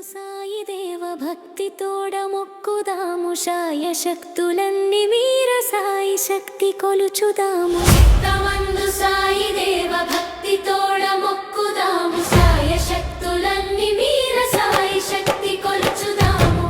సాయి దేవ భక్తి తోడ మొక్కుదాము శాయ శక్తులన్నీ వీర సాయి శక్తి కొలుచుదాము చిత్తమందు సాయి దేవ భక్తి తోడ మొక్కుదాము శాయ శక్తులన్నీ వీర సాయి శక్తి కొలుచుదాము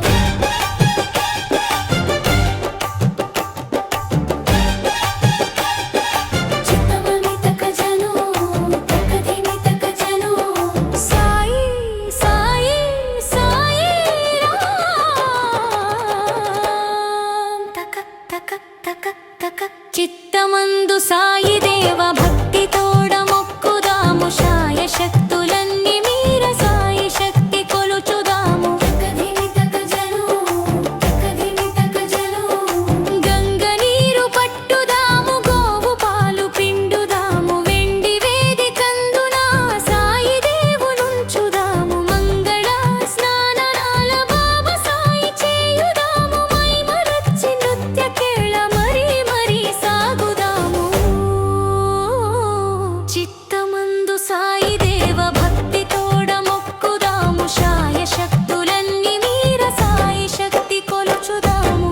చిత్తమందు సాయి దేవ భక్తి తోడ మొక్కుదాము శాయ శక్తులన్నీ మీర సాయి శక్తి కొలుచుదాము గంగ నీరు పట్టుదాము గోవు పాలు పిండుదాము వెండి వేదికందున సాయి దేవునుంచుదాము మంగళ స్నానాల బాబా సాయి చేయుదాము మైమరచి నృత్య కేళ మరి సాగుదాము చిత్తమందు సాయి దేవ భక్తి తోడ మొక్కుదాము శాయ శక్తులన్నీ వీర సాయి శక్తి కొలుచుదాము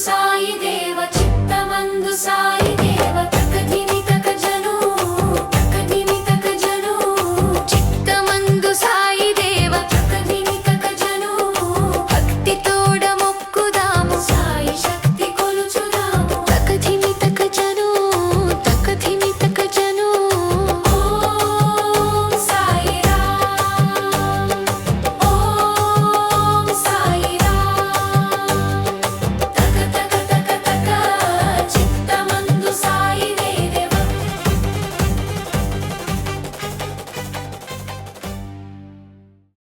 సాయి